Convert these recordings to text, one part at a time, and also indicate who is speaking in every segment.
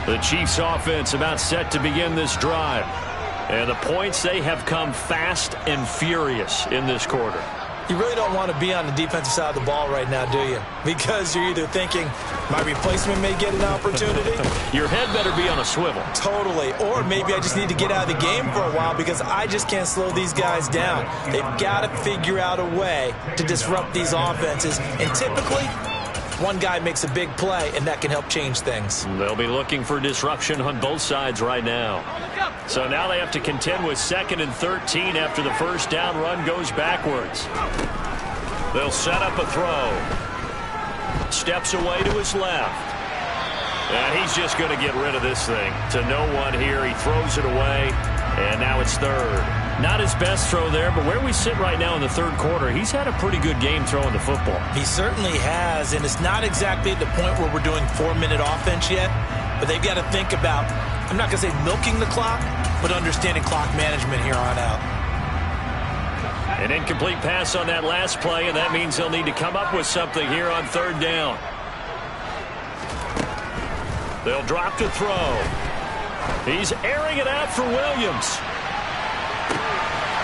Speaker 1: The Chiefs offense about set to begin this drive. And the points, they have come fast and furious in this quarter.
Speaker 2: You really don't want to be on the defensive side of the ball right now, do you? Because you're either thinking, my replacement may get an opportunity.
Speaker 1: Your head better be on a swivel.
Speaker 2: Totally. Or maybe I just need to get out of the game for a while because I just can't slow these guys down. They've got to figure out a way to disrupt these offenses. And typically, one guy makes a big play, and that can help change things.
Speaker 1: They'll be looking for disruption on both sides right now. So now they have to contend with 2nd and 13 after the first down run goes backwards. They'll set up a throw. Steps away to his left. And he's just going to get rid of this thing. To no one here. He throws it away. And now it's 3rd. Not his best throw there, but where we sit right now in the 3rd quarter, he's had a pretty good game throwing the football.
Speaker 2: He certainly has, and it's not exactly at the point where we're doing 4-minute offense yet, but they've got to think about, I'm not going to say milking the clock, but understanding clock management here on out.
Speaker 1: An incomplete pass on that last play, and that means they'll need to come up with something here on 3rd down. They'll drop to throw. He's airing it out for Williams.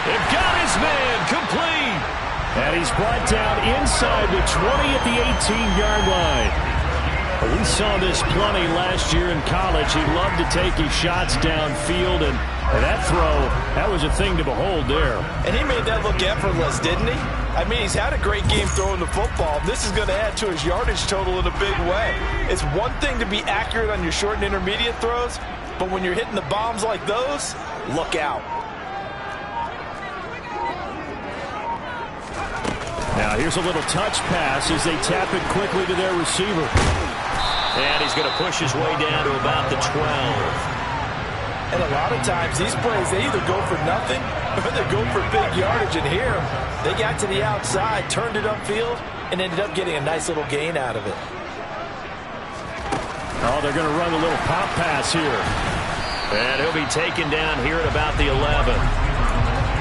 Speaker 1: They've got his man complete. And he's brought down inside the 20 at the 18-yard line. We saw this plenty last year in college. He loved to take his shots downfield, and that throw, that was a thing to behold there.
Speaker 2: And he made that look effortless, didn't he? I mean, he's had a great game throwing the football. This is going to add to his yardage total in a big way. It's one thing to be accurate on your short and intermediate throws, but when you're hitting the bombs like those, look out.
Speaker 1: Now here's a little touch pass as they tap it quickly to their receiver. And he's going to push his way down to about the 12.
Speaker 2: And a lot of times these plays, they either go for nothing or they go for big yardage. And here, they got to the outside, turned it upfield, and ended up getting a nice little gain out of it.
Speaker 1: Oh, they're going to run a little pop pass here. And he'll be taken down here at about the 11.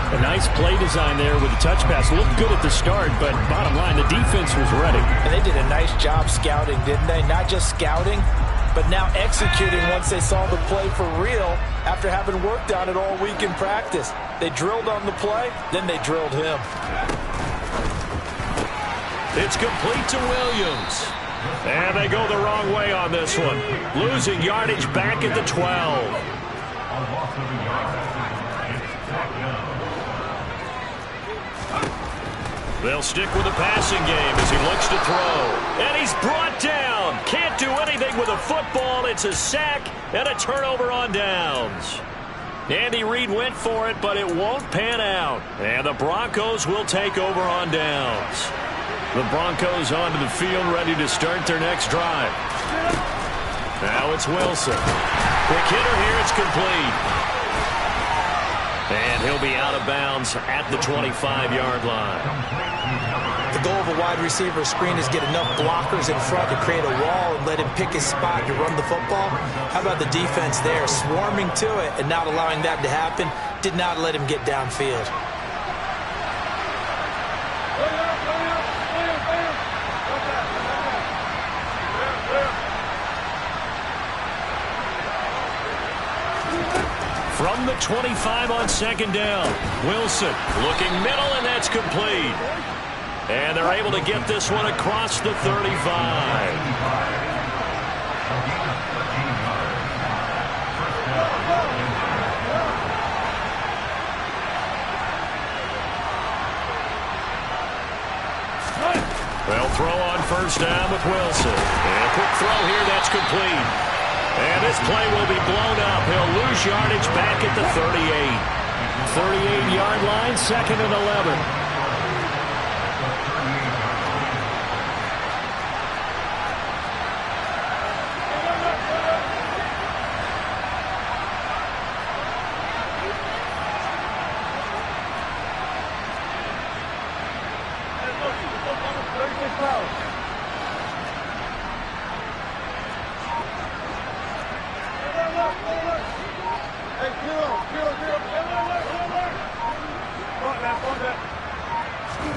Speaker 1: A nice play design there with the touch pass. Looked good at the start, but bottom line, the defense was ready.
Speaker 2: And they did a nice job scouting, didn't they? Not just scouting, but now executing once they saw the play for real after having worked on it all week in practice. They drilled on the play, then they drilled him.
Speaker 1: It's complete to Williams. And they go the wrong way on this one. Losing yardage back at the 12. They'll stick with the passing game as he looks to throw. And he's brought down. Can't do anything with a football. It's a sack and a turnover on downs. Andy Reid went for it, but it won't pan out. And the Broncos will take over on downs. The Broncos onto the field, ready to start their next drive. Now it's Wilson. Quick hitter here, it's complete. And he'll be out of bounds at the 25-yard line.
Speaker 2: The goal of a wide receiver screen is get enough blockers in front to create a wall and let him pick his spot to run the football. How about the defense there, swarming to it and not allowing that to happen? Did not let him get downfield.
Speaker 1: From the 25 on 2nd down, Wilson looking middle, and that's complete. And they're able to get this one across the 35. They'll throw on 1st down with Wilson. And a quick throw here, that's complete. And this play will be blown up. He'll lose yardage back at the 38. 38-yard line, 2nd and 11.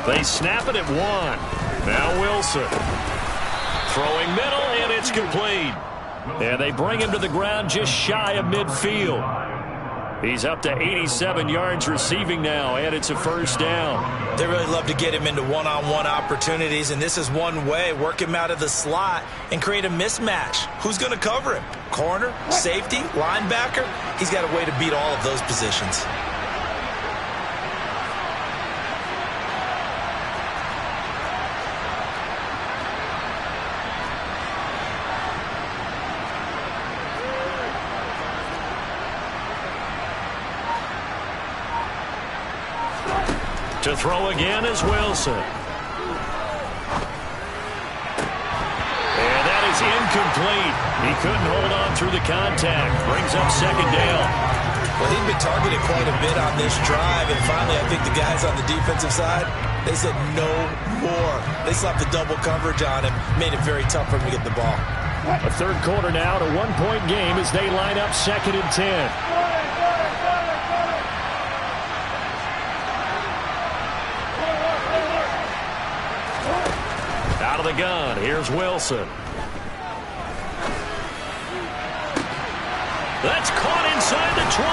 Speaker 1: They snap it at 1. Now Wilson. Throwing middle, and it's complete. And they bring him to the ground just shy of midfield. He's up to 87 yards receiving now, and it's a first down.
Speaker 2: They really love to get him into one-on-one opportunities, and this is one way. Work him out of the slot and create a mismatch. Who's going to cover him? Corner, safety, linebacker? He's got a way to beat all of those positions.
Speaker 1: To throw again is Wilson. And that is incomplete. He couldn't hold on through the contact. Brings up second down.
Speaker 2: Well, he'd been targeted quite a bit on this drive, and finally I think the guys on the defensive side, they said no more. They slapped the double coverage on him, made it very tough for him to get the ball.
Speaker 1: A third quarter now, a one-point game as they line up 2nd and 10. Out of the gun, here's Wilson. That's caught inside the 20.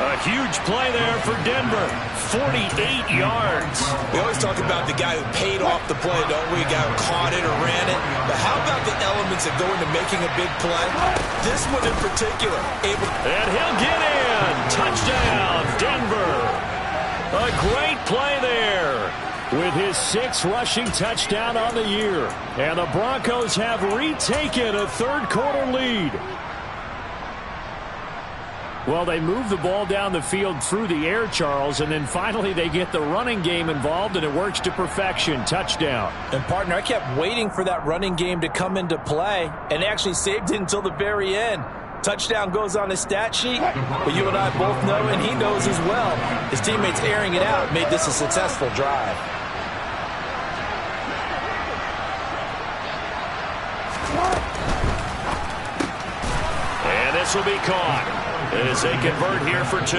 Speaker 1: A huge play there for Denver. 48 yards.
Speaker 2: We always talk about the guy who paid off the play, don't we? A guy who caught it or ran it. But how about the elements that go into making a big play? This one in particular.
Speaker 1: And he'll get in. Touchdown, Denver. A great play there, with his 6th rushing touchdown on the year. And the Broncos have retaken a third-quarter lead. Well, they move the ball down the field through the air, Charles, and then finally they get the running game involved, and it works to perfection. Touchdown.
Speaker 2: And, partner, I kept waiting for that running game to come into play, and they actually saved it until the very end. Touchdown goes on his stat sheet, but you and I both know, and he knows as well, his teammates airing it out made this a successful drive.
Speaker 1: And this will be caught as they convert here for 2.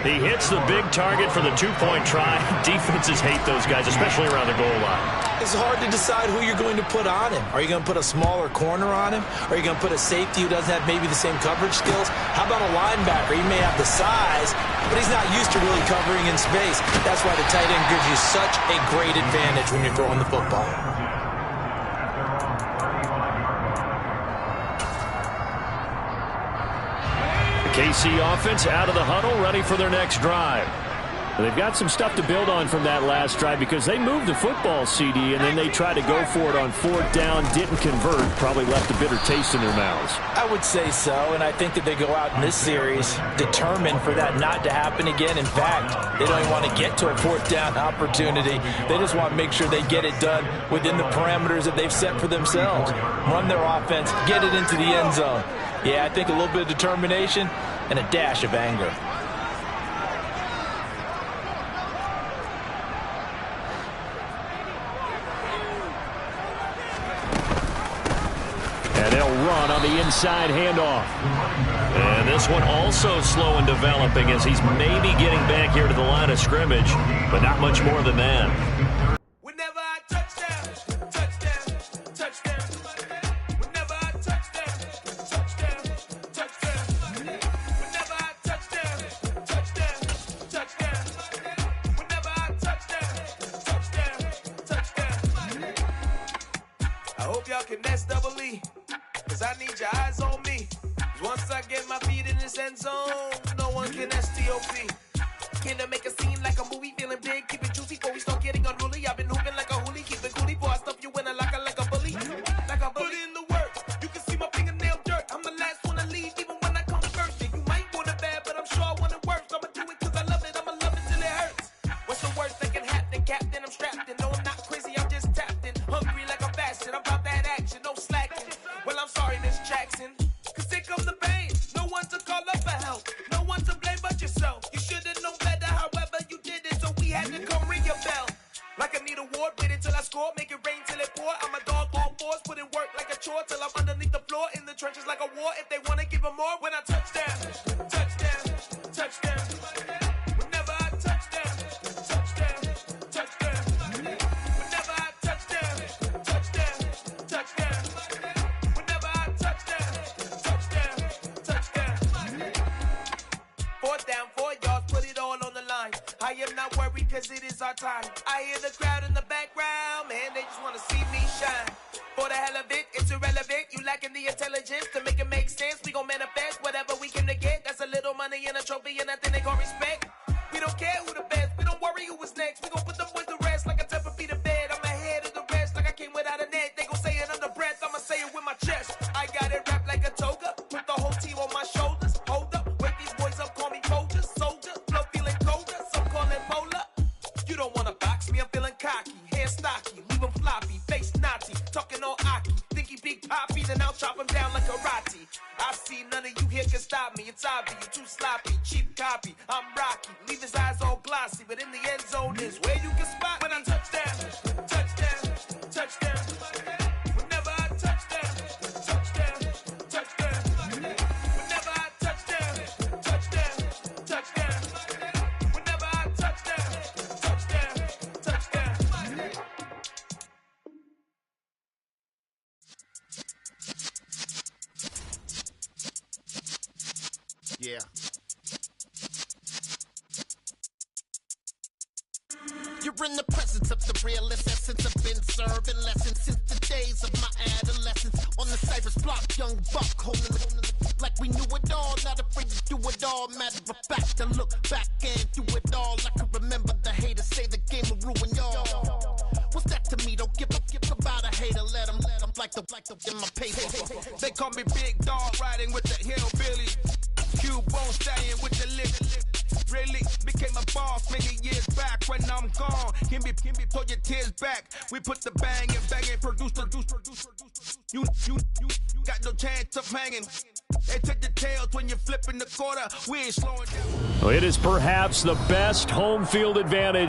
Speaker 1: He hits the big target for the 2-point try. Defenses hate those guys, especially around the goal line.
Speaker 2: It's hard to decide who you're going to put on him. Are you going to put a smaller corner on him? Are you going to put a safety who doesn't have maybe the same coverage skills? How about a linebacker? He may have the size, but he's not used to really covering in space. That's why the tight end gives you such a great advantage when you're throwing the football.
Speaker 1: KC offense out of the huddle, ready for their next drive. They've got some stuff to build on from that last drive because they moved the football, CD, and then they tried to go for it on 4th down, didn't convert, probably left a bitter taste in their mouths.
Speaker 2: I would say so, and I think that they go out in this series determined for that not to happen again. In fact, they don't even want to get to a 4th down opportunity. They just want to make sure they get it done within the parameters that they've set for themselves. Run their offense, get it into the end zone. Yeah, I think a little bit of determination and a dash of anger.
Speaker 1: And they'll run on the inside handoff. And this one also slow in developing as he's maybe getting back here to the line of scrimmage, but not much more than that.
Speaker 3: Bartali. I hear the crowd in the background, man, they just want to see me shine. For the hell of it, it's irrelevant. You lacking the intelligence to make it make sense. We gon' manifest whatever we came to get. That's a little money and a trophy and nothing they gon' respect. We don't care who the best, we don't worry who was next. We gon' put them boys to rest like a 10 feet of bed. I'm ahead of the rest like I came without a net. They gon' say it under breath, I'ma say it with my chest. I got it wrapped like a toga, put the whole team on my shoulders. Hold up, wake these boys up, call me soldier, soldier. Flow feeling colder, some call it polar. You don't wanna box me, I'm feeling cocky. Hair stocky, leave him floppy, face naughty. Talking all aki, think he big poppy, then I'll chop him down like karate. I see none of you here can stop me. It's obvious, you too sloppy, cheap copy. I'm Rocky, leave his eyes all glossy, but in the end zone is where you can spot when I touchdown, touchdown, touchdown. Whenever I touchdown, touchdown, touchdown. Whenever I touchdown, touchdown, touchdown. Whenever I touchdown, touchdown, touchdown.
Speaker 4: Yeah. You're in the presence of the realest essence. I've been serving lessons since the days of my adolescence. On the Cypress block, young buck holding the like we knew it all. Not afraid to do it all. Matter of fact, to look back and do it all. I can remember the haters say the game will ruin y'all. What's that to me? Don't give about a hater. Let them like the in my paper.
Speaker 5: They call me Big Dog, riding with the hillbilly. Cubone staying with the lip. Really became a boss many years back. When I'm gone, can be pull your tears back. We put the bang and produce. You got no chance of hanging. They take the tails when you're flipping the quarter. We ain't slowing down.
Speaker 1: It is perhaps the best home field advantage